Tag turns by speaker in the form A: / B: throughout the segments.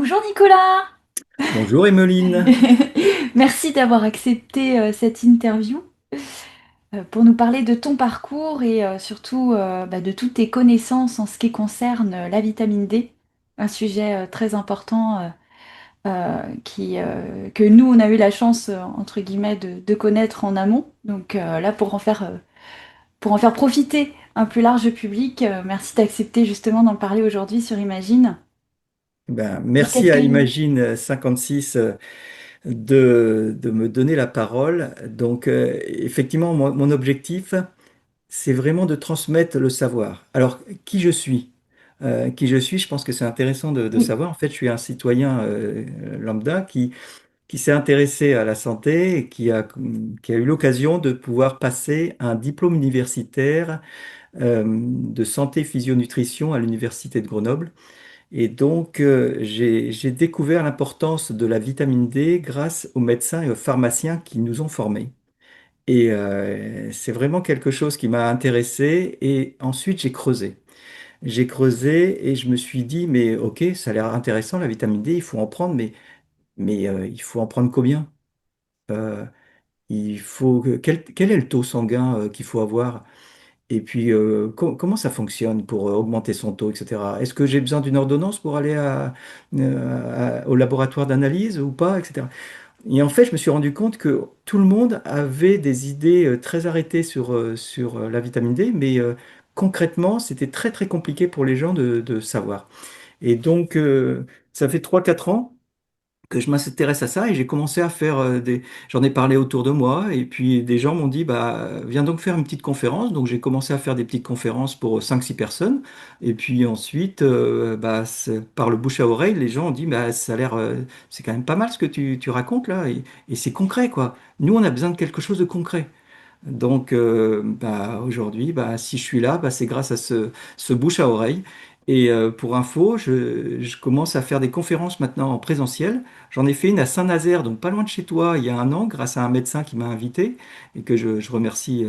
A: Bonjour Nicolas.
B: Bonjour Emmeline.
A: Merci d'avoir accepté cette interview pour nous parler de ton parcours et surtout de toutes tes connaissances en ce qui concerne la vitamine D, un sujet très important que nous, on a eu la chance, entre guillemets, de connaître en amont. Donc là, pour en faire profiter un plus large public, merci d'accepter justement d'en parler aujourd'hui sur Imagine. Et
B: Merci à Imagine 56 de me donner la parole. Donc, effectivement, mon objectif, c'est vraiment de transmettre le savoir. Alors, qui je suis? Qui je suis, je pense que c'est intéressant de
A: Oui.
B: savoir. En fait, je suis un citoyen lambda qui s'est intéressé à la santé et qui a eu l'occasion de pouvoir passer un diplôme universitaire de santé physionutrition à l'université de Grenoble. Et donc, j'ai découvert l'importance de la vitamine D grâce aux médecins et aux pharmaciens qui nous ont formés. Et c'est vraiment quelque chose qui m'a intéressé. Et ensuite, j'ai creusé. J'ai creusé et je me suis dit, mais ok, ça a l'air intéressant, la vitamine D, il faut en prendre, mais il faut en prendre combien? Euh, quel est le taux sanguin qu'il faut avoir? Et puis, comment ça fonctionne pour augmenter son taux, etc. Est-ce que j'ai besoin d'une ordonnance pour aller au laboratoire d'analyse ou pas, etc. Et en fait, je me suis rendu compte que tout le monde avait des idées très arrêtées sur la vitamine D, mais concrètement, c'était très très compliqué pour les gens de savoir. Et donc, ça fait 3 4 ans que je m'intéresse à ça et j'ai commencé à faire j'en ai parlé autour de moi et puis des gens m'ont dit bah viens donc faire une petite conférence. Donc j'ai commencé à faire des petites conférences pour 5 6 personnes et puis ensuite par le bouche à oreille les gens ont dit bah ça a l'air c'est quand même pas mal ce que tu racontes là et c'est concret quoi. Nous on a besoin de quelque chose de concret. Donc aujourd'hui, si je suis là, c'est grâce à ce bouche à oreille. Et pour info, je commence à faire des conférences maintenant en présentiel. J'en ai fait une à Saint-Nazaire, donc pas loin de chez toi, il y a un an, grâce à un médecin qui m'a invité et que je remercie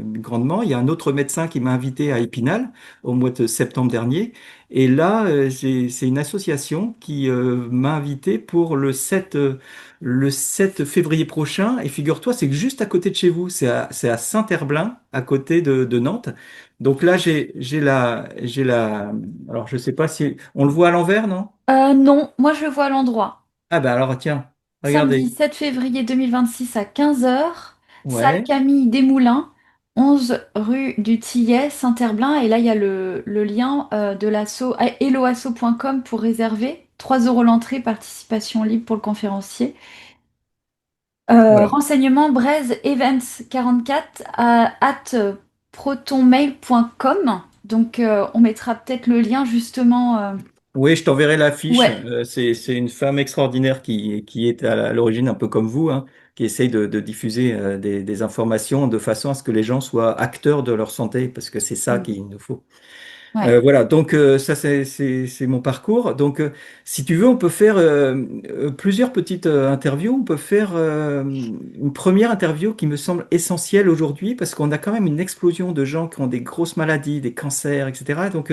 B: grandement. Il y a un autre médecin qui m'a invité à Épinal au mois de septembre dernier. Et là, c'est une association qui m'a invité pour le 7 février prochain. Et figure-toi, c'est juste à côté de chez vous. C'est à Saint-Herblain, à côté de Nantes. Donc là, alors je sais pas si on le voit à l'envers, non?
A: Non, moi je le vois à l'endroit.
B: Ah ben alors tiens,
A: Samedi
B: regardez.
A: 7 février 2026 à 15 heures, salle
B: Ouais.
A: Camille Desmoulins, 11 rue du Tillet, Saint-Herblain. Et là, il y a le lien de l'asso helloasso.com pour réserver. 3 € l'entrée, participation libre pour le conférencier.
B: Voilà.
A: Renseignements Braise Events 44 at protonmail.com. Donc, on mettra peut-être le lien justement.
B: Oui, je t'enverrai l'affiche.
A: Ouais.
B: C'est une femme extraordinaire qui est à l'origine un peu comme vous, hein, qui essaye de diffuser des informations de façon à ce que les gens soient acteurs de leur santé, parce que c'est ça
A: Mm.
B: qu'il nous faut.
A: Ouais.
B: Voilà, donc ça c'est mon parcours. Donc si tu veux, on peut faire plusieurs petites interviews. On peut faire une première interview qui me semble essentielle aujourd'hui parce qu'on a quand même une explosion de gens qui ont des grosses maladies, des cancers, etc. Donc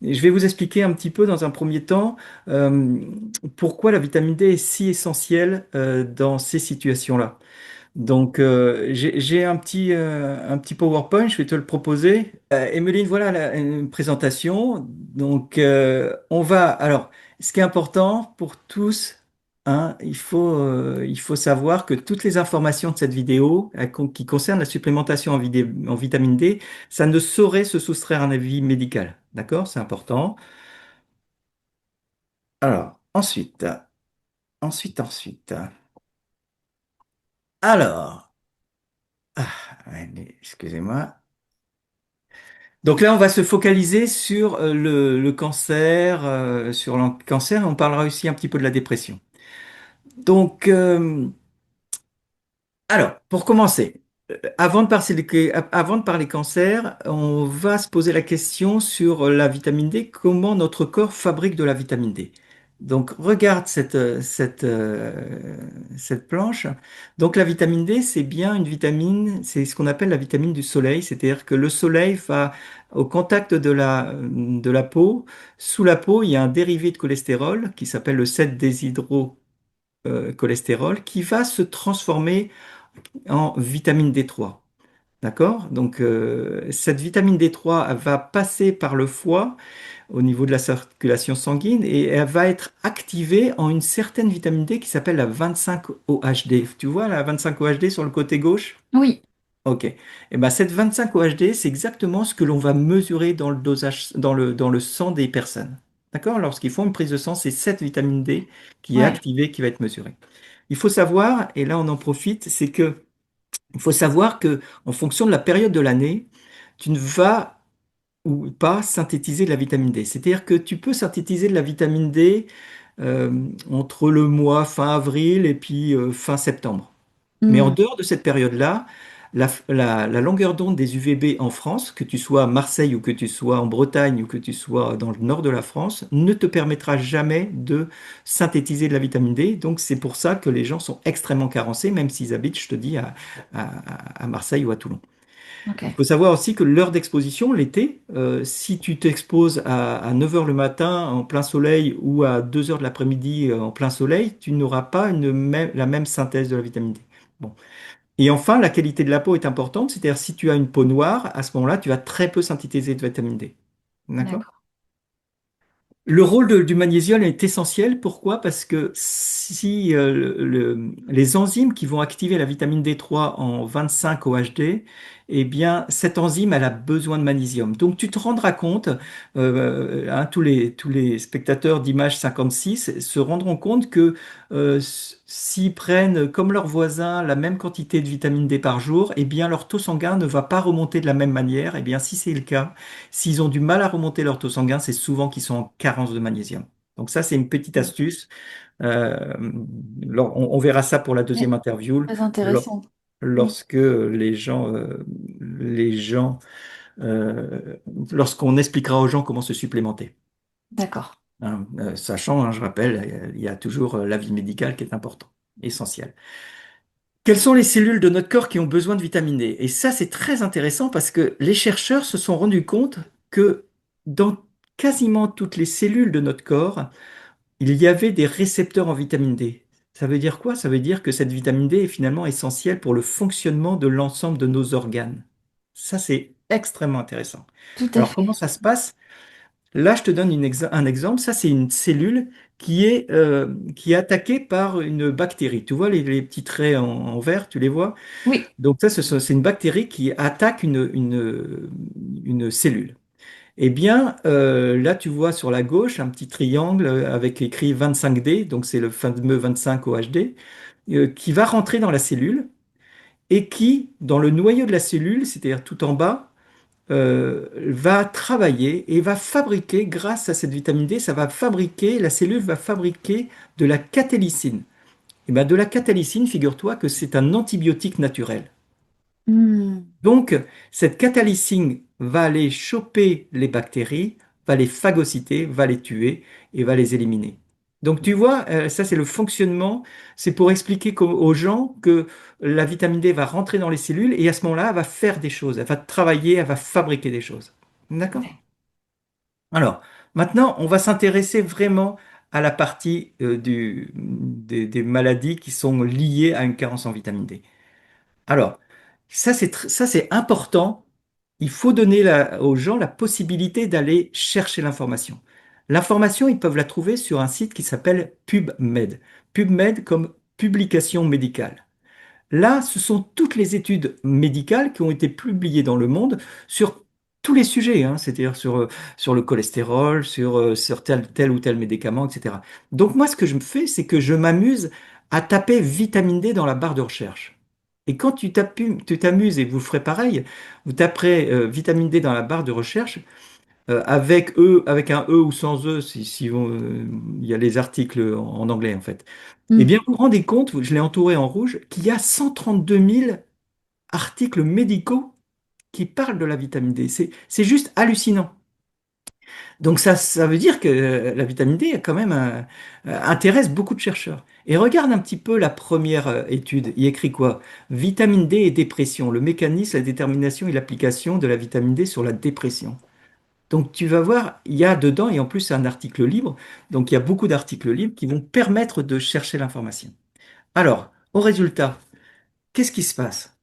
B: je vais vous expliquer un petit peu dans un premier temps euh, pourquoi la vitamine D est si essentielle dans ces situations-là. Donc, j'ai un petit PowerPoint, je vais te le proposer. Emeline, voilà une présentation. Donc, alors, ce qui est important pour tous, hein, il faut savoir que toutes les informations de cette vidéo qui concernent la supplémentation en vitamine D, ça ne saurait se soustraire à un avis médical. D'accord? C'est important. Alors, ensuite. Alors, allez, excusez-moi. Donc là, on va se focaliser sur le cancer, sur le cancer, et on parlera aussi un petit peu de la dépression. Donc, alors, pour commencer, avant de parler cancer, on va se poser la question sur la vitamine D, comment notre corps fabrique de la vitamine D. Donc, regarde cette planche. Donc, la vitamine D, c'est bien une vitamine, c'est ce qu'on appelle la vitamine du soleil, c'est-à-dire que le soleil va au contact de la peau. Sous la peau, il y a un dérivé de cholestérol qui s'appelle le 7-déshydrocholestérol qui va se transformer en vitamine D3. D'accord? Donc, cette vitamine D3 elle va passer par le foie au niveau de la circulation sanguine et elle va être activée en une certaine vitamine D qui s'appelle la 25-OHD. Tu vois la 25-OHD sur le côté gauche?
A: Oui,
B: Ok. Et ben cette 25-OHD, c'est exactement ce que l'on va mesurer dans le dosage, dans le sang des personnes. D'accord? Lorsqu'ils font une prise de sang, c'est cette vitamine D qui est
A: ouais,
B: activée, qui va être mesurée. Il faut savoir, et là on en profite, c'est que il faut savoir que en fonction de la période de l'année, tu ne vas ou pas synthétiser de la vitamine D. C'est-à-dire que tu peux synthétiser de la vitamine D entre le mois fin avril et puis fin septembre. Mais en
A: hmm,
B: dehors de cette période-là, la longueur d'onde des UVB en France, que tu sois à Marseille ou que tu sois en Bretagne ou que tu sois dans le nord de la France, ne te permettra jamais de synthétiser de la vitamine D. Donc c'est pour ça que les gens sont extrêmement carencés, même s'ils habitent, je te dis, à Marseille ou à Toulon.
A: ok,
B: Il faut savoir aussi que l'heure d'exposition, l'été, si tu t'exposes à 9 heures le matin en plein soleil ou à 2 heures de l'après-midi en plein soleil, tu n'auras pas la même synthèse de la vitamine D. Bon. Et enfin, la qualité de la peau est importante, c'est-à-dire si tu as une peau noire, à ce moment-là, tu vas très peu synthétiser de vitamine D. D'accord?
A: d'accord.
B: Le rôle du magnésium est essentiel. Pourquoi? Parce que si les enzymes qui vont activer la vitamine D3 en 25-OHD, eh bien, cette enzyme, elle a besoin de magnésium. Donc, tu te rendras compte, hein, tous les spectateurs d'Image 56 se rendront compte que s'ils prennent, comme leurs voisins, la même quantité de vitamine D par jour, eh bien, leur taux sanguin ne va pas remonter de la même manière. Eh bien, si c'est le cas, s'ils ont du mal à remonter leur taux sanguin, c'est souvent qu'ils sont en carence de magnésium. Donc ça, c'est une petite
A: Hmm.
B: astuce. On verra ça pour la deuxième
A: Ouais,
B: interview,
A: très
B: lor-
A: intéressant. Hmm,
B: lorsque les gens, lorsqu'on expliquera aux gens comment se supplémenter.
A: d'accord.
B: Hein, sachant, hein, je rappelle, il y a toujours l'avis médical qui est important, essentiel. Quelles sont les cellules de notre corps qui ont besoin de vitamine D? Et ça, c'est très intéressant parce que les chercheurs se sont rendus compte que dans quasiment toutes les cellules de notre corps, il y avait des récepteurs en vitamine D. Ça veut dire quoi? Ça veut dire que cette vitamine D est finalement essentielle pour le fonctionnement de l'ensemble de nos organes. Ça, c'est extrêmement intéressant.
A: Tout à
B: Alors, comment
A: fait.
B: ça se passe? Là, je te donne un exemple. Ça, c'est une cellule qui est attaquée par une bactérie. Tu vois les petits traits en vert, tu les vois?
A: Oui.
B: Donc ça, c'est une bactérie qui attaque une cellule. Eh bien, là, tu vois sur la gauche un petit triangle avec écrit 25D, donc c'est le fameux 25-OHD, qui va rentrer dans la cellule et qui, dans le noyau de la cellule, c'est-à-dire tout en bas, va travailler et va fabriquer, grâce à cette vitamine D, la cellule va fabriquer de la catéchyline. Et bien, de la catéchyline, figure-toi que c'est un antibiotique naturel.
A: Hmm,
B: Donc, cette catalysine va aller choper les bactéries, va les phagocyter, va les tuer et va les éliminer. Donc, tu vois, ça c'est le fonctionnement, c'est pour expliquer aux gens que la vitamine D va rentrer dans les cellules et à ce moment-là, elle va faire des choses, elle va travailler, elle va fabriquer des choses. D'accord?
A: ouais,
B: Alors, maintenant, on va s'intéresser vraiment à la partie des maladies qui sont liées à une carence en vitamine D. Alors, ça, c'est important. Il faut donner aux gens la possibilité d'aller chercher l'information. L'information, ils peuvent la trouver sur un site qui s'appelle PubMed. PubMed comme publication médicale. Là, ce sont toutes les études médicales qui ont été publiées dans le monde sur tous les sujets, hein, c'est-à-dire sur le cholestérol, sur tel ou tel médicament, etc. Donc moi, ce que je me fais, c'est que je m'amuse à taper vitamine D dans la barre de recherche. Et quand tu t'amuses, et vous ferez pareil, vous taperez vitamine D dans la barre de recherche, avec un E ou sans E, il y a les articles en anglais en fait. Eh
A: hmm,
B: bien, vous vous rendez compte, je l'ai entouré en rouge, qu'il y a 132 000 articles médicaux qui parlent de la vitamine D. C'est juste hallucinant. Donc ça veut dire que la vitamine D quand même intéresse beaucoup de chercheurs. Et regarde un petit peu la première étude. Il écrit quoi? Vitamine D et dépression, le mécanisme, la détermination et l'application de la vitamine D sur la dépression. Donc tu vas voir, il y a dedans, et en plus c'est un article libre, donc il y a beaucoup d'articles libres qui vont permettre de chercher l'information. Alors, au résultat, qu'est-ce qui se passe?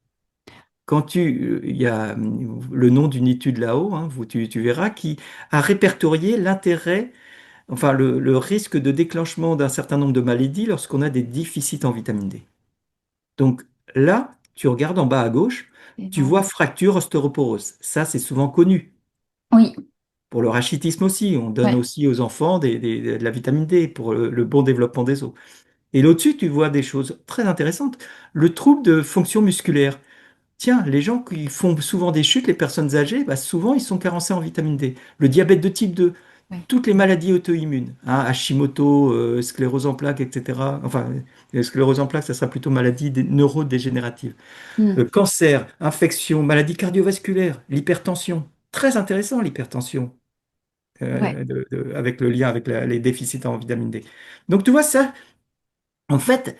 B: Quand il y a le nom d'une étude là-haut, hein, tu verras, qui a répertorié l'intérêt, enfin le risque de déclenchement d'un certain nombre de maladies lorsqu'on a des déficits en vitamine D. Donc là, tu regardes en bas à gauche, tu
A: Énorme.
B: vois fracture ostéoporose. Ça, c'est souvent connu.
A: Oui,
B: Pour le rachitisme aussi, on donne
A: ouais,
B: aussi aux enfants de la vitamine D pour le bon développement des os. Et là-dessus, tu vois des choses très intéressantes. Le trouble de fonction musculaire. Tiens, les gens qui font souvent des chutes, les personnes âgées, bah, souvent ils sont carencés en vitamine D. Le diabète de type 2,
A: ouais.
B: toutes les maladies auto-immunes, hein, Hashimoto, sclérose en plaques, etc. Enfin, sclérose en plaques, ça sera plutôt maladie neurodégénérative.
A: Hmm.
B: Cancer, infection, maladie cardiovasculaire, l'hypertension. Très intéressant l'hypertension,
A: Ouais,
B: avec le lien avec les déficits en vitamine D. Donc tu vois ça, en fait,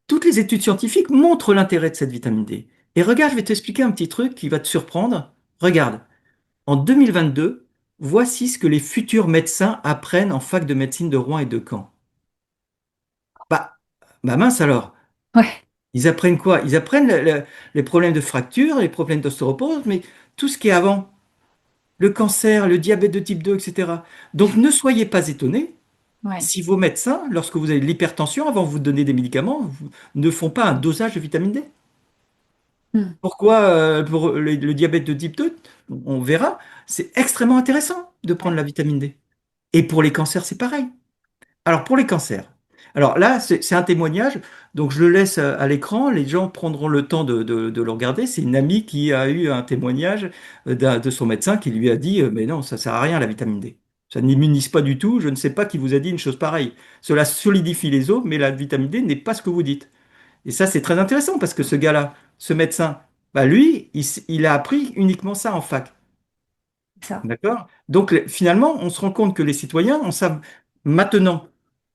B: toutes les études scientifiques montrent l'intérêt de cette vitamine D. Et regarde, je vais t'expliquer un petit truc qui va te surprendre. Regarde, en 2022, voici ce que les futurs médecins apprennent en fac de médecine de Rouen et de Caen. Bah, bah mince alors.
A: ouais,
B: Ils apprennent quoi? Ils apprennent les problèmes de fracture, les problèmes d'ostéoporose, mais tout ce qui est avant, le cancer, le diabète de type 2, etc. Donc ne soyez pas étonnés
A: ouais.
B: si vos médecins, lorsque vous avez de l'hypertension, avant de vous donner des médicaments, ne font pas un dosage de vitamine D.
A: Hmm.
B: Pourquoi pour le diabète de type 2, on verra, c'est extrêmement intéressant de prendre
A: Ouais,
B: la vitamine D. Et pour les cancers, c'est pareil. Alors pour les cancers, alors là, c'est un témoignage, donc je le laisse à l'écran, les gens prendront le temps de le regarder. C'est une amie qui a eu un témoignage de son médecin qui lui a dit, mais non, ça sert à rien la vitamine D. Ça n'immunise pas du tout, je ne sais pas qui vous a dit une chose pareille. Cela solidifie les os, mais la vitamine D n'est pas ce que vous dites. Et ça, c'est très intéressant parce que ce gars-là, ce médecin, bah lui, il a appris uniquement ça en fac.
A: c'est ça.
B: D'accord? Donc finalement, on se rend compte que les citoyens en savent maintenant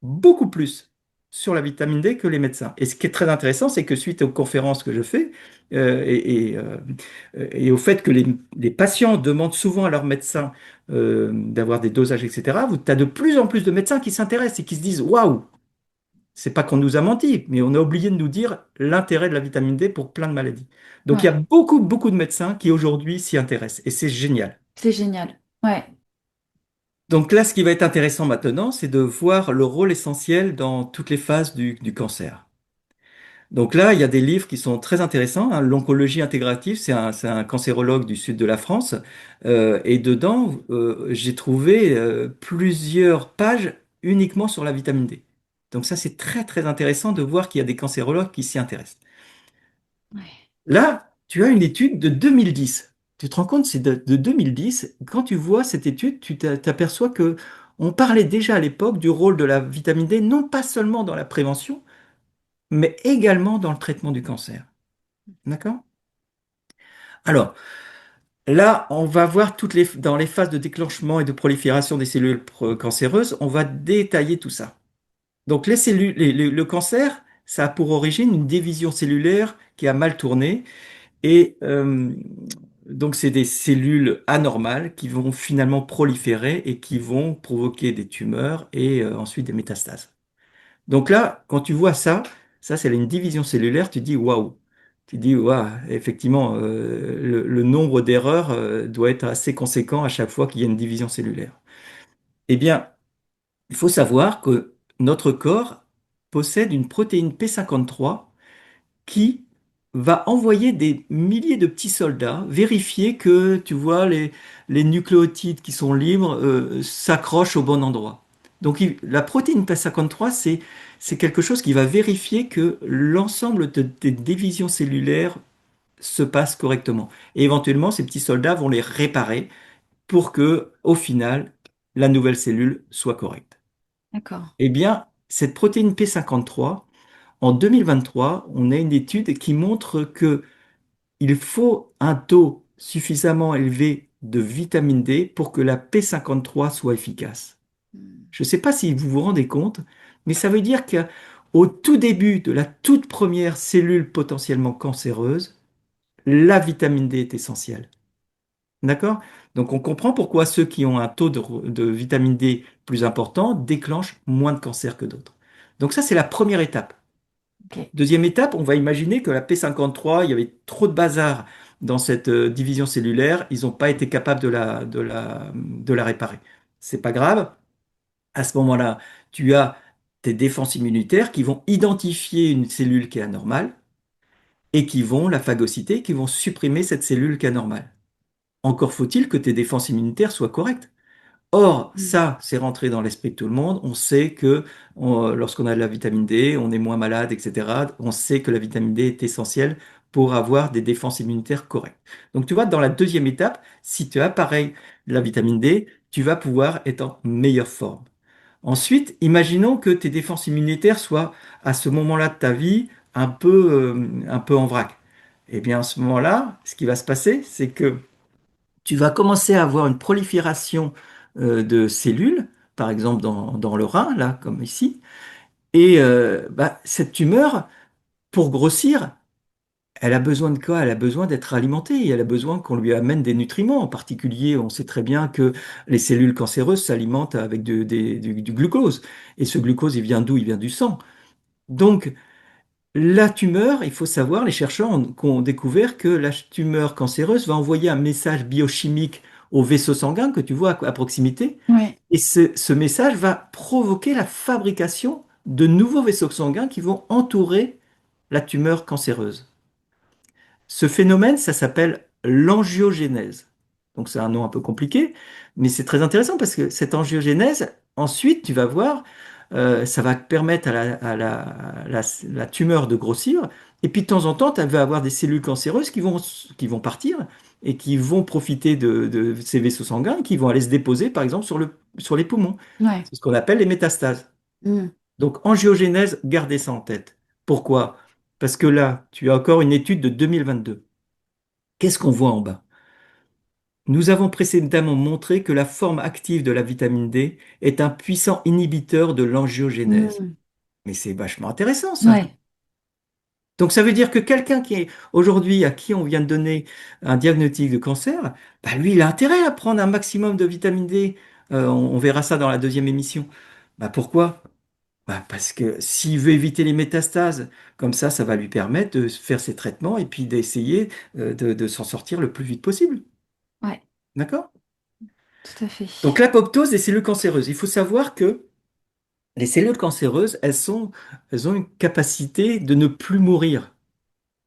B: beaucoup plus sur la vitamine D que les médecins. Et ce qui est très intéressant, c'est que suite aux conférences que je fais et au fait que les patients demandent souvent à leurs médecins d'avoir des dosages, etc., tu as de plus en plus de médecins qui s'intéressent et qui se disent, waouh, c'est pas qu'on nous a menti, mais on a oublié de nous dire l'intérêt de la vitamine D pour plein de maladies. Donc il y a
A: Ouais,
B: beaucoup, beaucoup de médecins qui aujourd'hui s'y intéressent et c'est génial.
A: c'est génial. Ouais,
B: Donc là, ce qui va être intéressant maintenant, c'est de voir le rôle essentiel dans toutes les phases du cancer. Donc là, il y a des livres qui sont très intéressants, hein. L'oncologie intégrative, c'est un cancérologue du sud de la France. Et dedans, j'ai trouvé plusieurs pages uniquement sur la vitamine D. Donc ça, c'est très, très intéressant de voir qu'il y a des cancérologues qui s'y intéressent.
A: ouais,
B: Là, tu as une étude de 2010. Tu te rends compte, c'est de 2010. Quand tu vois cette étude, t'aperçois que on parlait déjà à l'époque du rôle de la vitamine D, non pas seulement dans la prévention, mais également dans le traitement du cancer. D'accord? Alors, là, on va voir dans les phases de déclenchement et de prolifération des cellules cancéreuses, on va détailler tout ça. Donc, les cellules, le cancer, ça a pour origine une division cellulaire qui a mal tourné. Et donc, c'est des cellules anormales qui vont finalement proliférer et qui vont provoquer des tumeurs et ensuite des métastases. Donc là, quand tu vois ça, ça c'est une division cellulaire, tu dis waouh. Tu dis waouh, effectivement, le nombre d'erreurs doit être assez conséquent à chaque fois qu'il y a une division cellulaire. Eh bien, il faut savoir que notre corps possède une protéine P53 qui va envoyer des milliers de petits soldats vérifier que, tu vois, les nucléotides qui sont libres s'accrochent au bon endroit. Donc la protéine P53, c'est quelque chose qui va vérifier que l'ensemble des divisions cellulaires se passe correctement. Et éventuellement, ces petits soldats vont les réparer pour que, au final, la nouvelle cellule soit correcte.
A: d'accord.
B: Eh bien, cette protéine P53, en 2023, on a une étude qui montre que il faut un taux suffisamment élevé de vitamine D pour que la P53 soit efficace.
A: Mm.
B: Je ne sais pas si vous vous rendez compte, mais ça veut dire qu'au tout début de la toute première cellule potentiellement cancéreuse, la vitamine D est essentielle. D'accord? Donc on comprend pourquoi ceux qui ont un taux de vitamine D plus important déclenchent moins de cancer que d'autres. Donc ça, c'est la première étape.
A: Ok.
B: Deuxième étape, on va imaginer que la P53, il y avait trop de bazar dans cette division cellulaire, ils n'ont pas été capables de la réparer. C'est pas grave. À ce moment-là, tu as tes défenses immunitaires qui vont identifier une cellule qui est anormale et qui vont la phagocyter, qui vont supprimer cette cellule qui est anormale. Encore faut-il que tes défenses immunitaires soient correctes. Or,
A: Mm.
B: ça, c'est rentré dans l'esprit de tout le monde. On sait que lorsqu'on a de la vitamine D, on est moins malade, etc. On sait que la vitamine D est essentielle pour avoir des défenses immunitaires correctes. Donc, tu vois, dans la deuxième étape, si tu as pareil la vitamine D, tu vas pouvoir être en meilleure forme. Ensuite, imaginons que tes défenses immunitaires soient à ce moment-là de ta vie un peu en vrac. Eh bien, à ce moment-là, ce qui va se passer, c'est que tu vas commencer à avoir une prolifération de cellules, par exemple dans le rein, là, comme ici. Et bah, cette tumeur, pour grossir, elle a besoin de quoi? Elle a besoin d'être alimentée et elle a besoin qu'on lui amène des nutriments. En particulier, on sait très bien que les cellules cancéreuses s'alimentent avec du glucose. Et ce glucose, il vient d'où? Il vient du sang. Donc, la tumeur, il faut savoir, les chercheurs ont découvert que la tumeur cancéreuse va envoyer un message biochimique au vaisseau sanguin que tu vois à proximité.
A: Ouais.
B: Et ce message va provoquer la fabrication de nouveaux vaisseaux sanguins qui vont entourer la tumeur cancéreuse. Ce phénomène, ça s'appelle l'angiogénèse. Donc c'est un nom un peu compliqué, mais c'est très intéressant parce que cette angiogénèse, ensuite, tu vas voir, ça va permettre la tumeur de grossir. Et puis de temps en temps, tu vas avoir des cellules cancéreuses qui vont partir et qui vont profiter de ces vaisseaux sanguins, qui vont aller se déposer, par exemple, sur les poumons.
A: Ouais.
B: C'est ce qu'on appelle les métastases.
A: Mm.
B: Donc, angiogénèse, gardez ça en tête. Pourquoi? Parce que là, tu as encore une étude de 2022. Qu'est-ce qu'on voit en bas? Nous avons précédemment montré que la forme active de la vitamine D est un puissant inhibiteur de l'angiogénèse.
A: Mm.
B: Mais c'est vachement intéressant, ça.
A: Ouais.
B: Donc, ça veut dire que quelqu'un qui est aujourd'hui, à qui on vient de donner un diagnostic de cancer, bah, lui, il a intérêt à prendre un maximum de vitamine D. On verra ça dans la deuxième émission. Bah, pourquoi? Bah, parce que s'il veut éviter les métastases, comme ça va lui permettre de faire ses traitements et puis d'essayer de s'en sortir le plus vite possible.
A: Ouais.
B: D'accord?
A: Tout à fait.
B: Donc l'apoptose des cellules cancéreuses. Il faut savoir que les cellules cancéreuses, elles ont une capacité de ne plus mourir.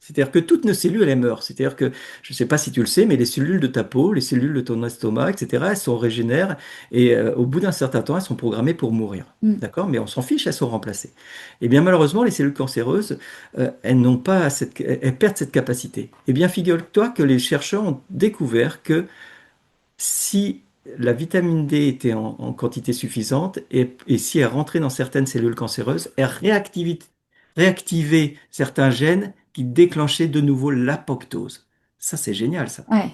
B: C'est-à-dire que toutes nos cellules, elles meurent. C'est-à-dire que, je ne sais pas si tu le sais, mais les cellules de ta peau, les cellules de ton estomac, etc., elles sont régénèrent et au bout d'un certain temps, elles sont programmées pour mourir.
A: Mm.
B: D'accord? Mais on s'en fiche, elles sont remplacées. Eh bien, malheureusement, les cellules cancéreuses, elles n'ont pas elles perdent cette capacité. Eh bien, figure-toi que les chercheurs ont découvert que si la vitamine D était en quantité suffisante et si elle rentrait dans certaines cellules cancéreuses, elle réactivait certains gènes qui déclenchaient de nouveau l'apoptose. Ça, c'est génial, ça.
A: Ouais.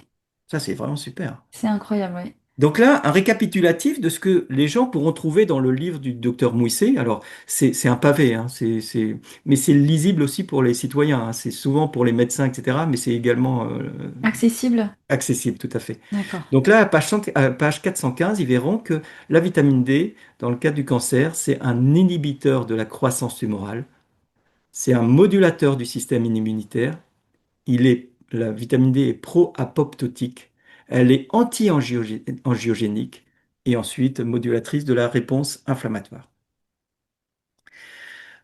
B: Ça, c'est vraiment super.
A: C'est incroyable, ouais.
B: Donc là, un récapitulatif de ce que les gens pourront trouver dans le livre du docteur Mouisset. Alors, c'est un pavé, hein, mais c'est lisible aussi pour les citoyens, hein. C'est souvent pour les médecins, etc., mais c'est également
A: Accessible?
B: accessible, tout à fait.
A: D'accord.
B: Donc là, à page 415, ils verront que la vitamine D, dans le cadre du cancer, c'est un inhibiteur de la croissance tumorale, c'est un modulateur du système immunitaire, la vitamine D est pro-apoptotique, elle est anti-angiogénique et ensuite modulatrice de la réponse inflammatoire.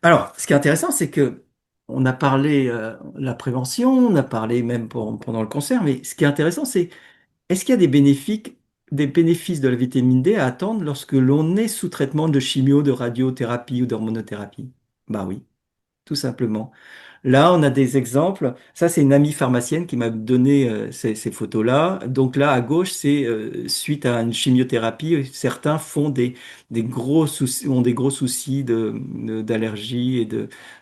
B: Alors, ce qui est intéressant, c'est que on a parlé de la prévention, on a parlé même pendant le cancer, mais ce qui est intéressant, c'est est-ce qu'il y a des bénéfices de la vitamine D à attendre lorsque l'on est sous traitement de chimio, de radiothérapie ou d'hormonothérapie? Bah oui. tout simplement. Là, on a des exemples. Ça, c'est une amie pharmacienne qui m'a donné ces photos-là. Donc là, à gauche, c'est suite à une chimiothérapie. Certains font des gros soucis, ont des gros soucis d'allergie et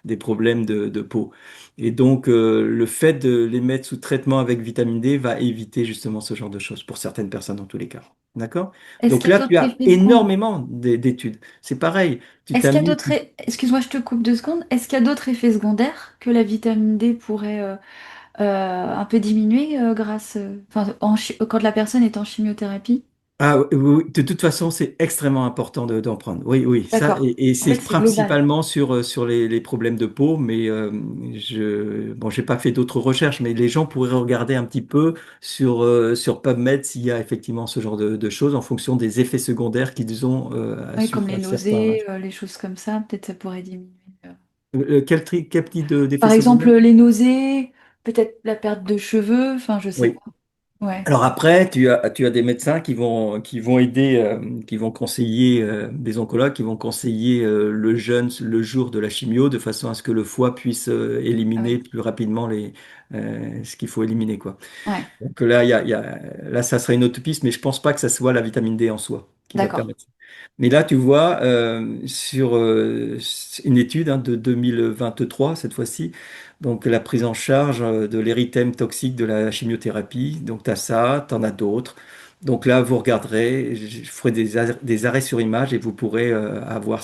B: des problèmes de peau. Et donc, le fait de les mettre sous traitement avec vitamine D va éviter justement ce genre de choses pour certaines personnes dans tous les cas. D'accord?
A: Est-ce
B: Donc
A: qu'il y a
B: là, tu
A: d'autres
B: as
A: effets secondaires?
B: énormément d'études. C'est pareil. Tu
A: Est-ce
B: t'as
A: qu'il y a
B: mis.
A: d'autres... Excuse-moi, je te coupe 2 secondes. Est-ce qu'il y a d'autres effets secondaires que la vitamine D pourrait un peu diminuer grâce... enfin, quand la personne est en chimiothérapie?
B: Ah oui, oui, oui. De toute façon, c'est extrêmement important d'en prendre. Oui, oui, ça,
A: D'accord.
B: et
A: En fait,
B: c'est
A: c'est global.
B: principalement sur les problèmes de peau, mais bon, j'ai pas fait d'autres recherches, mais les gens pourraient regarder un petit peu sur PubMed s'il y a effectivement ce genre de choses en fonction des effets secondaires qu'ils ont
A: Oui, comme
B: suite
A: les
B: à certains.
A: nausées, les choses comme ça, peut-être ça pourrait diminuer.
B: Quel type d'effet
A: Par exemple,
B: secondaire?
A: les nausées, peut-être la perte de cheveux, enfin, je sais
B: Oui.
A: pas. Ouais,
B: Alors après, tu as des médecins qui vont aider, qui vont conseiller, des oncologues qui vont conseiller le jeûne le jour de la chimio de façon à ce que le foie puisse
A: ah
B: éliminer
A: oui,
B: plus rapidement ce qu'il faut éliminer, quoi.
A: ouais,
B: Donc là, là, ça serait une autre piste, mais je pense pas que ça soit la vitamine D en soi qui va
A: d'accord.
B: permettre. Mais là, tu vois, sur une étude de 2023, cette fois-ci, donc la prise en charge de l'érythème toxique de la chimiothérapie. Donc tu as ça, tu en as d'autres. Donc là, vous regarderez, je ferai des arrêts sur image et vous pourrez avoir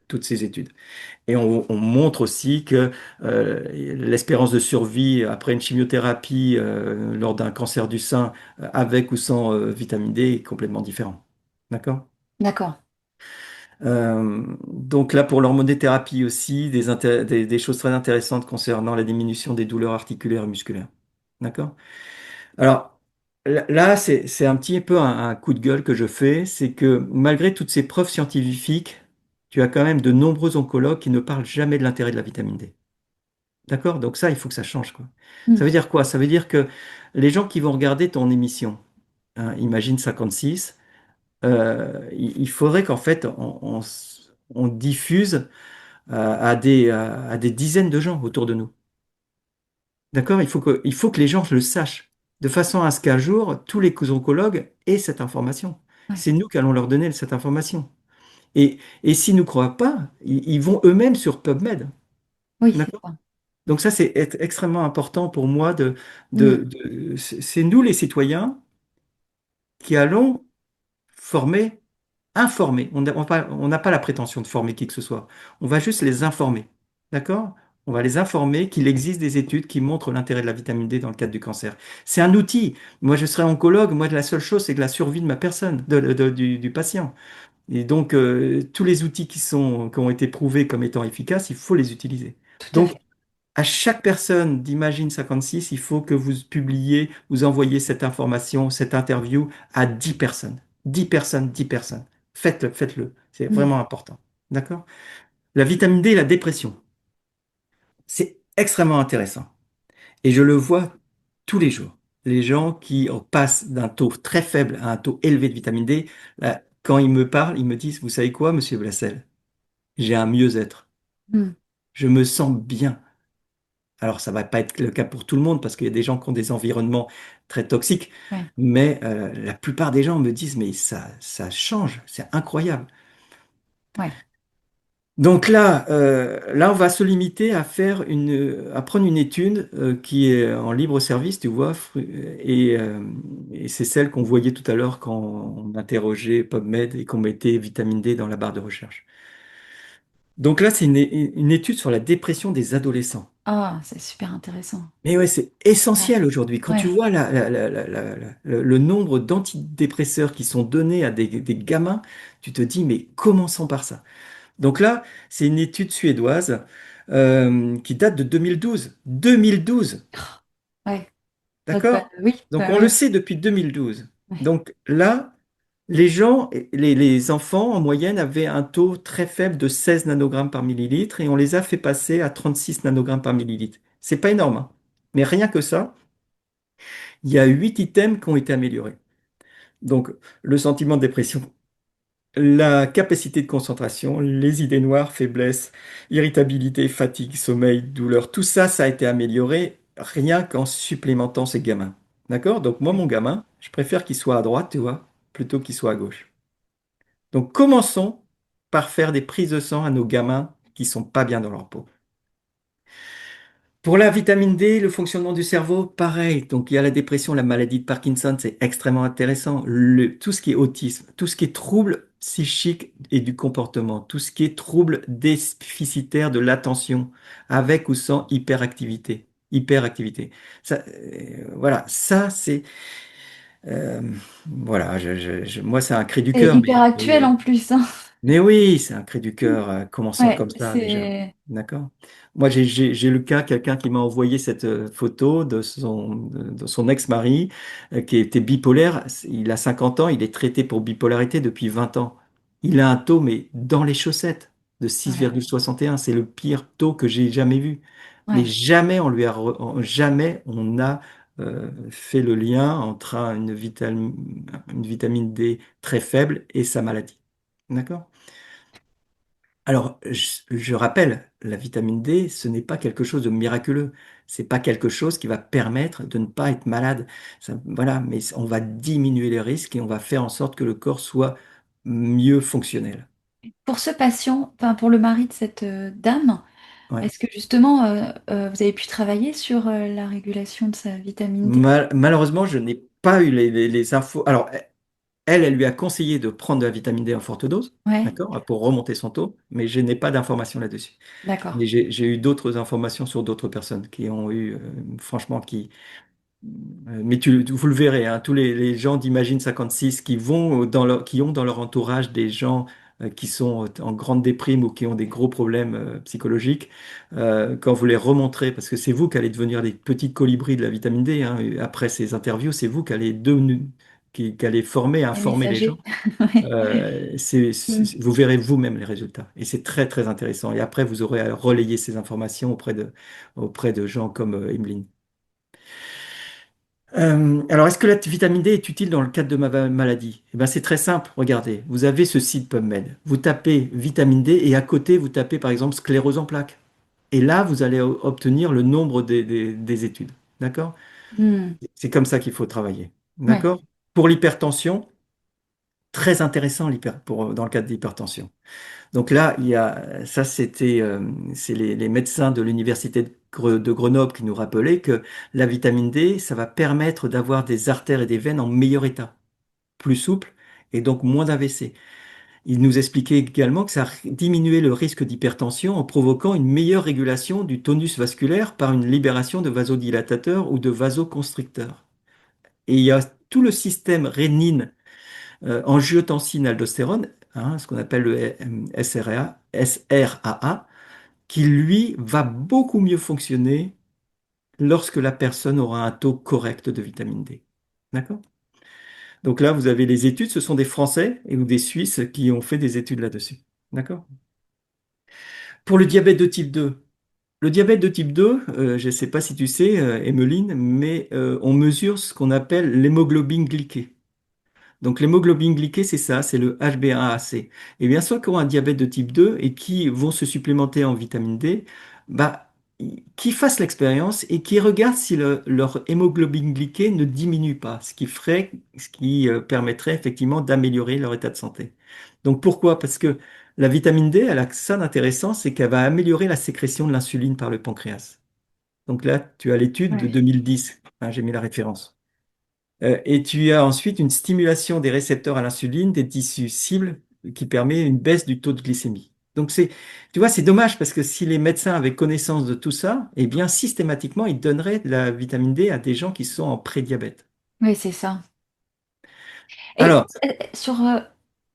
B: toutes ces études. Et on montre aussi que l'espérance de survie après une chimiothérapie lors d'un cancer du sein avec ou sans vitamine D est complètement différent. D'accord?
A: D'accord.
B: Donc là, pour l'hormonothérapie aussi, des choses très intéressantes concernant la diminution des douleurs articulaires et musculaires. D'accord? Alors là, c'est un petit peu un coup de gueule que je fais, c'est que malgré toutes ces preuves scientifiques, tu as quand même de nombreux oncologues qui ne parlent jamais de l'intérêt de la vitamine D. D'accord? Donc ça, il faut que ça change, quoi.
A: Hmm.
B: Ça veut dire quoi? Ça veut dire que les gens qui vont regarder ton émission, hein, Imagine 56, il faudrait qu'en fait, on diffuse à des dizaines de gens autour de nous. D'accord? Il faut que les gens le sachent, de façon à ce qu'un jour, tous les oncologues aient cette information.
A: Ouais.
B: C'est nous qui allons leur donner cette information. Et s'ils ne nous croient pas, ils vont eux-mêmes sur PubMed.
A: Oui, c'est
B: D'accord?
A: ça.
B: Donc ça, c'est extrêmement important pour moi
A: Hmm.
B: c'est nous les citoyens qui allons former, informer. On n'a pas la prétention de former qui que ce soit. On va juste les informer. D'accord? On va les informer qu'il existe des études qui montrent l'intérêt de la vitamine D dans le cadre du cancer. C'est un outil. Moi, je serais oncologue. Moi, la seule chose, c'est que la survie de ma personne, du patient. Et donc, tous les outils qui ont été prouvés comme étant efficaces, il faut les utiliser.
A: Tout à
B: Donc,
A: fait.
B: à chaque personne d'Imagine 56, il faut que vous publiez, vous envoyez cette information, cette interview à 10 personnes. 10 personnes, 10 personnes. Faites-le, faites-le. C'est
A: Hmm.
B: vraiment important. D'accord? La vitamine D et la dépression, c'est extrêmement intéressant. Et je le vois tous les jours. Les gens qui passent d'un taux très faible à un taux élevé de vitamine D, là, quand ils me parlent, ils me disent, vous savez quoi, monsieur Blassel? J'ai un mieux-être.
A: Hmm.
B: Je me sens bien. Alors, ça va pas être le cas pour tout le monde parce qu'il y a des gens qui ont des environnements très toxiques,
A: Ouais.
B: mais la plupart des gens me disent, mais ça change, c'est incroyable.
A: Ouais.
B: Donc là, on va se limiter à prendre une étude qui est en libre service, tu vois, et c'est celle qu'on voyait tout à l'heure quand on interrogeait PubMed et qu'on mettait vitamine D dans la barre de recherche. Donc là, c'est une étude sur la dépression des adolescents.
A: Ah, c'est super intéressant.
B: Mais ouais, c'est
A: Ouais.
B: essentiel aujourd'hui. Quand tu
A: Ouais.
B: vois le nombre d'antidépresseurs qui sont donnés à des gamins, tu te dis, mais commençons par ça. Donc là, c'est une étude suédoise qui date de 2012. 2012,
A: Ouais. Donc, bah,
B: d'accord?
A: oui,
B: Donc
A: bah
B: on le
A: oui.
B: sait depuis 2012.
A: Ouais.
B: Donc là, les gens, les enfants en moyenne avaient un taux très faible de 16 nanogrammes par millilitre et on les a fait passer à 36 nanogrammes par millilitre. C'est pas énorme, hein. Mais rien que ça, il y a 8 items qui ont été améliorés. Donc, le sentiment de dépression la capacité de concentration, les idées noires, faiblesse, irritabilité, fatigue, sommeil, douleur, tout ça, ça a été amélioré rien qu'en supplémentant ces gamins. D'accord? Donc moi, mon gamin, je préfère qu'il soit à droite, tu vois, plutôt qu'il soit à gauche. Donc commençons par faire des prises de sang à nos gamins qui sont pas bien dans leur peau. Pour la vitamine D, le fonctionnement du cerveau, pareil. Donc, il y a la dépression, la maladie de Parkinson, c'est extrêmement intéressant. Tout ce qui est autisme, tout ce qui est trouble psychique et du comportement, tout ce qui est trouble déficitaire de l'attention, avec ou sans hyperactivité. Hyperactivité. Ça, voilà, ça, c'est, euh, voilà, moi, c'est un cri du
A: Et
B: cœur,
A: hyper actuel en plus, hein.
B: mais oui, c'est un cri du cœur, commençant
A: Ouais,
B: comme ça déjà.
A: c'est...
B: D'accord? Moi, j'ai le cas, quelqu'un qui m'a envoyé cette photo de son ex-mari qui était bipolaire. Il a 50 ans, il est traité pour bipolarité depuis 20 ans. Il a un taux, mais dans les chaussettes, de
A: Ouais,
B: 6,61. C'est le pire taux que j'ai jamais vu. Mais
A: ouais.
B: jamais on lui a, jamais on a fait le lien entre une vitamine D très faible et sa maladie. D'accord? Alors, je rappelle, la vitamine D, ce n'est pas quelque chose de miraculeux. C'est pas quelque chose qui va permettre de ne pas être malade. Voilà, mais on va diminuer les risques et on va faire en sorte que le corps soit mieux fonctionnel.
A: Pour ce patient, enfin pour le mari de cette dame,
B: Ouais.
A: est-ce que justement vous avez pu travailler sur la régulation de sa vitamine D?
B: Malheureusement, je n'ai pas eu les infos. Alors, elle lui a conseillé de prendre de la vitamine D en forte dose,
A: Ouais,
B: d'accord, pour remonter son taux, mais je n'ai pas d'informations là-dessus.
A: d'accord.
B: Mais j'ai eu d'autres informations sur d'autres personnes qui ont eu, franchement, mais vous le verrez, hein, tous les gens d'Imagine 56 qui vont qui ont dans leur entourage des gens qui sont en grande déprime ou qui ont des gros problèmes psychologiques, quand vous les remontrez, parce que c'est vous qui allez devenir des petits colibris de la vitamine D, hein, après ces interviews, c'est vous qui allez qui allez former,
A: Les
B: informer les gens.
A: messagers. Ouais. Mm.
B: Vous verrez vous-même les résultats. Et c'est très, très intéressant. Et après, vous aurez à relayer ces informations auprès de gens comme Emeline. Alors, est-ce que la vitamine D est utile dans le cadre de ma maladie? Eh ben, c'est très simple. Regardez, vous avez ce site PubMed. Vous tapez vitamine D et à côté, vous tapez par exemple sclérose en plaques. Et là, vous allez obtenir le nombre des études. D'accord?
A: Mm.
B: C'est comme ça qu'il faut travailler.
A: Ouais.
B: D'accord? Pour l'hypertension, très intéressant dans le cadre de l'hypertension. Donc là, ça c'est les médecins de l'université de Grenoble qui nous rappelaient que la vitamine D, ça va permettre d'avoir des artères et des veines en meilleur état, plus souples et donc moins d'AVC. Ils nous expliquaient également que ça diminuait le risque d'hypertension en provoquant une meilleure régulation du tonus vasculaire par une libération de vasodilatateurs ou de vasoconstricteurs. Et il y a tout le système rénine angiotensine aldostérone, hein, ce qu'on appelle le SRAA, qui lui va beaucoup mieux fonctionner lorsque la personne aura un taux correct de vitamine D. D'accord? Donc là, vous avez les études, ce sont des Français ou des Suisses qui ont fait des études là-dessus. D'accord? Pour le diabète de type 2, le diabète de type 2, je ne sais pas si tu sais, Emmeline, mais on mesure ce qu'on appelle l'hémoglobine glyquée. Donc l'hémoglobine glyquée, c'est ça, c'est le HbA1c. Et bien ceux qui ont un diabète de type 2 et qui vont se supplémenter en vitamine D, bah, qui fassent l'expérience et qui regardent si leur hémoglobine glyquée ne diminue pas, ce qui permettrait effectivement d'améliorer leur état de santé. Donc pourquoi? Parce que la vitamine D, elle a ça d'intéressant, c'est qu'elle va améliorer la sécrétion de l'insuline par le pancréas. Donc là, tu as l'étude de
A: Ouais.
B: 2010, hein, j'ai mis la référence. Et tu as ensuite une stimulation des récepteurs à l'insuline, des tissus cibles, qui permet une baisse du taux de glycémie. Donc tu vois, c'est dommage parce que si les médecins avaient connaissance de tout ça, eh bien systématiquement, ils donneraient de la vitamine D à des gens qui sont en prédiabète.
A: Oui, c'est ça. Et
B: Alors,
A: sur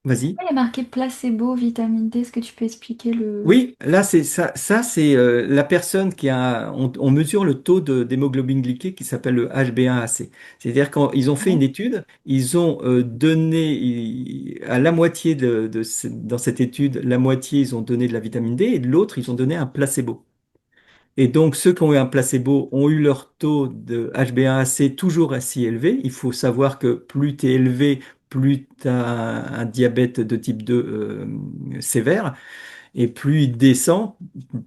B: vas-y.
A: pourquoi il y a marqué placebo, vitamine D, est-ce que tu peux expliquer le...
B: Oui, là, c'est ça, c'est la personne on mesure le taux d'hémoglobine glyquée qui s'appelle le HbA1c. C'est-à-dire quand ils ont fait
A: Ouais.
B: une étude, ils ont donné à la moitié dans cette étude, la moitié, ils ont donné de la vitamine D et de l'autre, ils ont donné un placebo. Et donc, ceux qui ont eu un placebo ont eu leur taux de HbA1c toujours assez élevé. Il faut savoir que plus tu es élevé, plus tu as un diabète de type 2 sévère. Et plus il descend,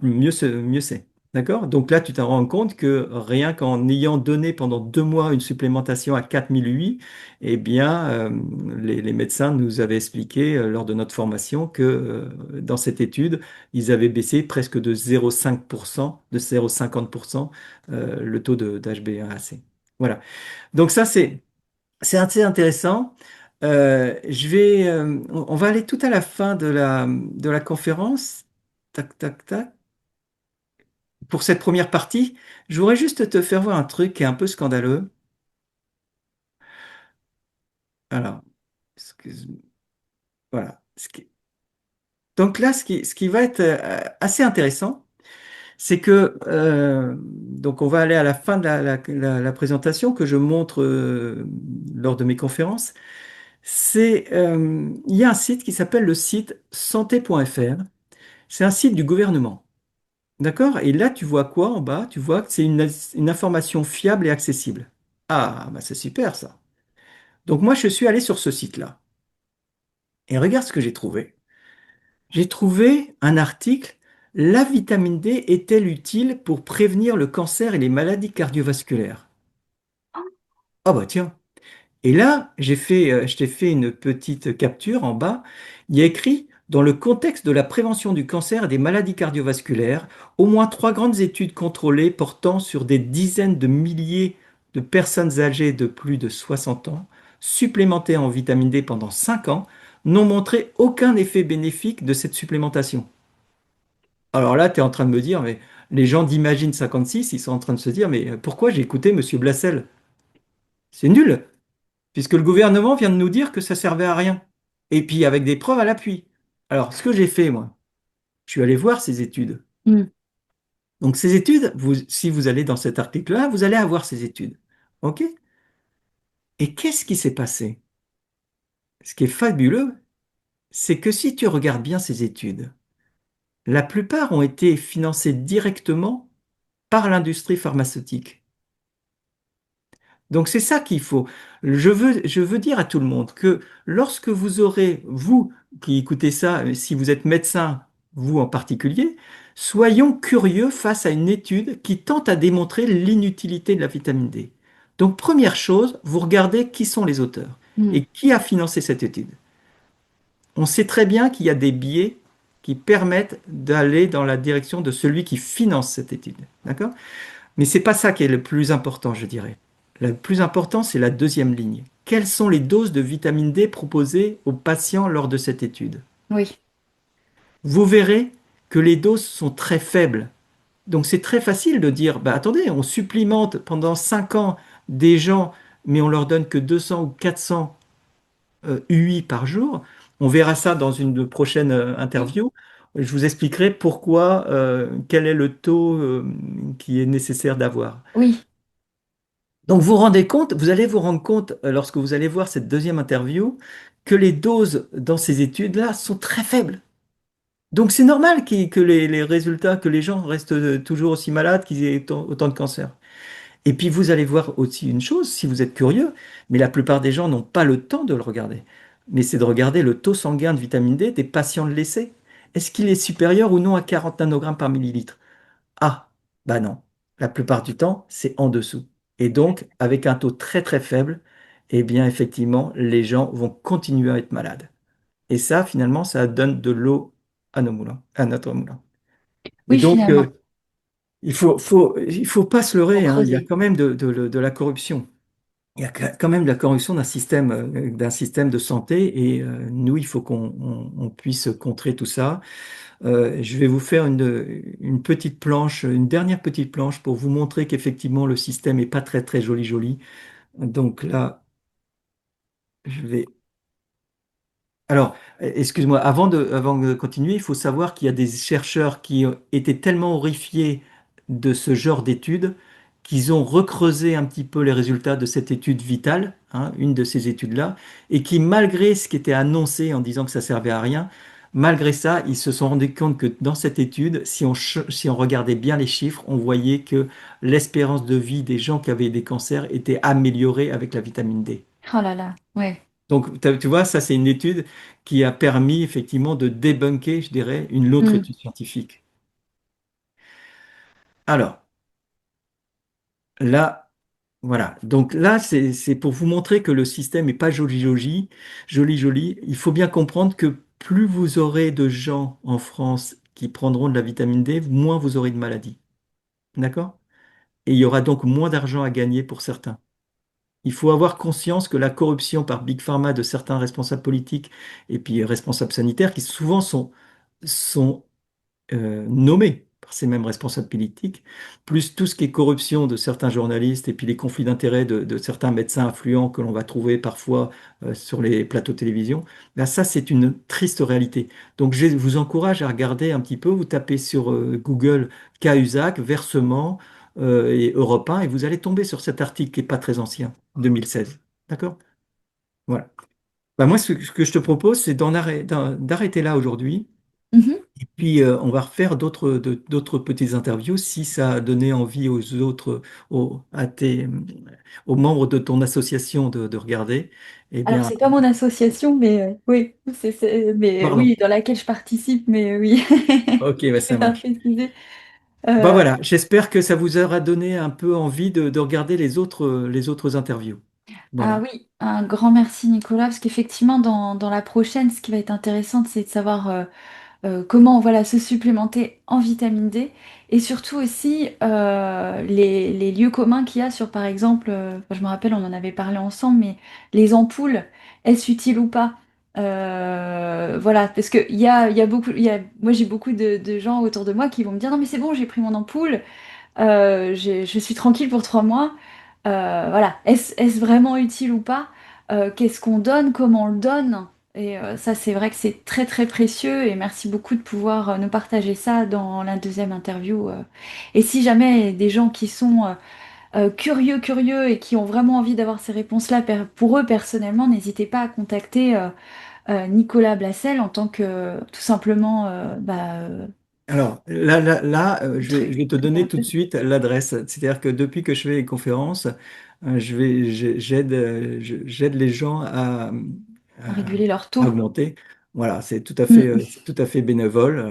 B: mieux c'est. D'accord? Donc là, tu te rends compte que rien qu'en ayant donné pendant 2 mois une supplémentation à 4008, eh bien, les médecins nous avaient expliqué lors de notre formation que dans cette étude, ils avaient baissé presque de 0,5%, de 0,50% le taux d'HbA1c. Voilà. Donc ça, c'est assez intéressant. On va aller tout à la fin de la conférence. Tac, tac, tac. Pour cette première partie, je voudrais juste te faire voir un truc qui est un peu scandaleux. Alors, excuse, voilà. Donc là, ce qui va être assez intéressant, c'est que donc on va aller à la fin de la présentation que je montre lors de mes conférences. Il y a un site qui s'appelle le site santé.fr. C'est un site du gouvernement. D'accord? Et là, tu vois quoi en bas? Tu vois que c'est une information fiable et accessible. Ah, bah c'est super ça. Donc moi, je suis allé sur ce site-là. Et regarde ce que j'ai trouvé. J'ai trouvé un article. La vitamine D est-elle utile pour prévenir le cancer et les maladies cardiovasculaires? Ah bah tiens. Et là, je t'ai fait une petite capture en bas. Il y a écrit, dans le contexte de la prévention du cancer et des maladies cardiovasculaires, au moins 3 grandes études contrôlées portant sur des dizaines de milliers de personnes âgées de plus de 60 ans, supplémentées en vitamine D pendant 5 ans, n'ont montré aucun effet bénéfique de cette supplémentation. Alors là, tu es en train de me dire, mais les gens d'Imagine 56, ils sont en train de se dire, mais pourquoi j'ai écouté Monsieur Blassel? C'est nul! Puisque le gouvernement vient de nous dire que ça servait à rien. Et puis avec des preuves à l'appui. Alors, ce que j'ai fait, moi, je suis allé voir ces études.
A: Mm.
B: Donc, ces études, si vous allez dans cet article-là, vous allez avoir ces études. OK? Et qu'est-ce qui s'est passé? Ce qui est fabuleux, c'est que si tu regardes bien ces études, la plupart ont été financées directement par l'industrie pharmaceutique. Donc c'est ça qu'il faut. Je veux dire à tout le monde que lorsque vous aurez, vous qui écoutez ça, si vous êtes médecin, vous en particulier, soyons curieux face à une étude qui tente à démontrer l'inutilité de la vitamine D. Donc première chose, vous regardez qui sont les auteurs
A: Mm.
B: et qui a financé cette étude. On sait très bien qu'il y a des biais qui permettent d'aller dans la direction de celui qui finance cette étude. D'accord? Mais c'est pas ça qui est le plus important, je dirais. Le plus important, c'est la deuxième ligne. Quelles sont les doses de vitamine D proposées aux patients lors de cette étude?
A: Oui,
B: Vous verrez que les doses sont très faibles. Donc c'est très facile de dire, bah attendez, on supplémente pendant 5 ans des gens, mais on leur donne que 200 ou 400 UI par jour. On verra ça dans une prochaine interview. Je vous expliquerai pourquoi, quel est le taux qui est nécessaire d'avoir.
A: oui,
B: Donc vous vous rendez compte, vous allez vous rendre compte lorsque vous allez voir cette deuxième interview que les doses dans ces études-là sont très faibles. Donc c'est normal que les résultats, que les gens restent toujours aussi malades, qu'ils aient autant de cancer. Et puis vous allez voir aussi une chose, si vous êtes curieux, mais la plupart des gens n'ont pas le temps de le regarder. Mais c'est de regarder le taux sanguin de vitamine D des patients de l'essai. Est-ce qu'il est supérieur ou non à 40 nanogrammes par millilitre? Ah, bah non. La plupart du temps, c'est en dessous. Et donc, avec un taux très très faible, eh bien, effectivement, les gens vont continuer à être malades. Et ça, finalement, ça donne de l'eau à nos moulins, à notre moulin. Et
A: oui,
B: donc,
A: finalement,
B: il faut pas se
A: pour
B: leurrer, hein. Il y a
A: creuser.
B: quand même de la corruption. Il y a quand même de la corruption d'un système de santé. Et nous, il faut qu'on puisse contrer tout ça. Je vais vous faire une petite planche, une dernière petite planche pour vous montrer qu'effectivement le système n'est pas très très joli joli. Donc là, je vais. Alors, excuse-moi, avant de continuer, il faut savoir qu'il y a des chercheurs qui étaient tellement horrifiés de ce genre d'études qu'ils ont recreusé un petit peu les résultats de cette étude vitale, hein, une de ces études-là, et qui, malgré ce qui était annoncé en disant que ça servait à rien, malgré ça, ils se sont rendus compte que dans cette étude, si on regardait bien les chiffres, on voyait que l'espérance de vie des gens qui avaient des cancers était améliorée avec la vitamine D.
A: Oh là là, ouais.
B: Donc, tu vois, ça, c'est une étude qui a permis effectivement de débunker, je dirais, une autre
A: Mm.
B: étude scientifique. Alors, là, voilà. Donc là, c'est pour vous montrer que le système n'est pas joli, joli, joli, joli. Il faut bien comprendre que plus vous aurez de gens en France qui prendront de la vitamine D, moins vous aurez de maladies. D'accord? Et il y aura donc moins d'argent à gagner pour certains. Il faut avoir conscience que la corruption par Big Pharma de certains responsables politiques et puis responsables sanitaires, qui souvent sont nommés par ces mêmes responsables politiques, plus tout ce qui est corruption de certains journalistes et puis les conflits d'intérêts de certains médecins influents que l'on va trouver parfois sur les plateaux de télévision, là, ça, c'est une triste réalité. Donc, je vous encourage à regarder un petit peu, vous tapez sur Google Cahuzac, versement et Europe 1, et vous allez tomber sur cet article qui n'est pas très ancien, 2016. D'accord? Voilà. Bah, moi, ce que je te propose, c'est d'arrêter là aujourd'hui.
A: Mhm.
B: Et puis, on va refaire d'autres petites interviews si ça a donné envie aux autres, aux membres de ton association de regarder. Eh
A: Alors,
B: bien,
A: c'est pas mon association, mais oui, mais
B: pardon.
A: oui, dans laquelle je participe, mais oui,
B: Ok, bah,
A: je
B: ça
A: préfère
B: marche.
A: préciser.
B: Bah
A: Euh,
B: voilà, j'espère que ça vous aura donné un peu envie de regarder les autres interviews.
A: ah
B: Voilà.
A: oui, un grand merci Nicolas, parce qu'effectivement, dans la prochaine, ce qui va être intéressant, c'est de savoir comment voilà, se supplémenter en vitamine D et surtout aussi les lieux communs qu'il y a sur, par exemple, enfin, je me rappelle, on en avait parlé ensemble, mais les ampoules, est-ce utile ou pas? Voilà, parce que il y a beaucoup, moi j'ai beaucoup de gens autour de moi qui vont me dire non mais c'est bon, j'ai pris mon ampoule, je suis tranquille pour 3 mois. Voilà, est-ce vraiment utile ou pas? Qu'est-ce qu'on donne? Comment on le donne? Et ça, c'est vrai que c'est très très précieux et merci beaucoup de pouvoir nous partager ça dans la deuxième interview. Et si jamais des gens qui sont curieux et qui ont vraiment envie d'avoir ces réponses-là pour eux personnellement, n'hésitez pas à contacter Nicolas Blassel en tant que tout simplement
B: Alors je vais te donner tout de
A: thérapeute,
B: suite l'adresse. C'est-à-dire que depuis que je fais les conférences, j'aide les gens
A: à
B: à-
A: réguler leur
B: à
A: taux.
B: augmenter. Voilà,
A: Mm.
B: c'est tout à fait bénévole.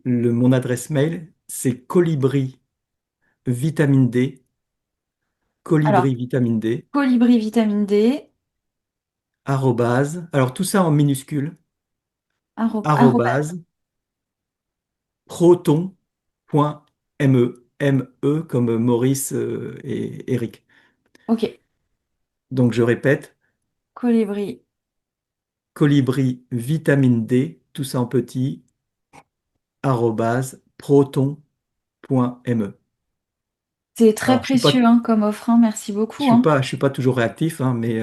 B: Mon adresse mail, c'est vitamine D,
A: Alors,
B: colibri vitamine D,
A: colibri vitamine D,
B: alors tout ça en minuscule,
A: arrobase.
B: arrobase, proton.me, comme Maurice et Eric.
A: Ok,
B: Donc je répète,
A: colibri.
B: colibri vitamine D, tout ça en petit, arrobase proton.me.
A: C'est très
B: Alors
A: précieux hein, comme offre, hein, merci beaucoup. Hein.
B: je suis pas toujours réactif, hein, mais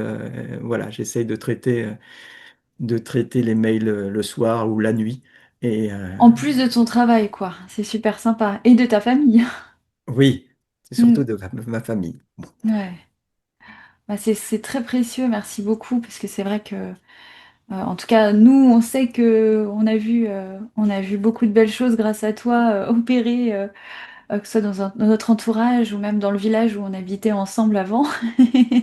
B: voilà, j'essaye de traiter les mails le soir ou la nuit. Et
A: En plus de ton travail, quoi. C'est super sympa. Et de ta famille.
B: oui, c'est surtout
A: Mm.
B: de ma famille.
A: Ouais. Bah, c'est très précieux, merci beaucoup, parce que c'est vrai que, en tout cas, nous, on sait que on a vu beaucoup de belles choses grâce à toi opérer, que ce soit dans notre entourage ou même dans le village où on habitait ensemble avant.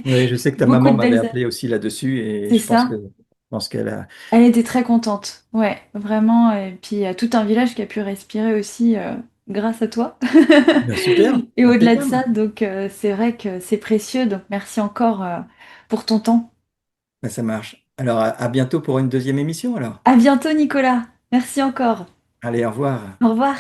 B: Oui, je sais que ta
A: Beaucoup
B: maman
A: de
B: m'avait
A: belles...
B: appelé aussi là-dessus et
A: C'est
B: je pense
A: ça.
B: qu'elle a.
A: Elle était très contente, ouais, vraiment. Et puis il y a tout un village qui a pu respirer aussi grâce à toi.
B: Ben, super,
A: Et au-delà de ça,
B: impeccable.
A: donc c'est vrai que c'est précieux. Donc merci encore pour ton temps.
B: Ben, ça marche. Alors à bientôt pour une deuxième émission alors.
A: À bientôt, Nicolas. Merci encore.
B: Allez, au revoir.
A: Au revoir.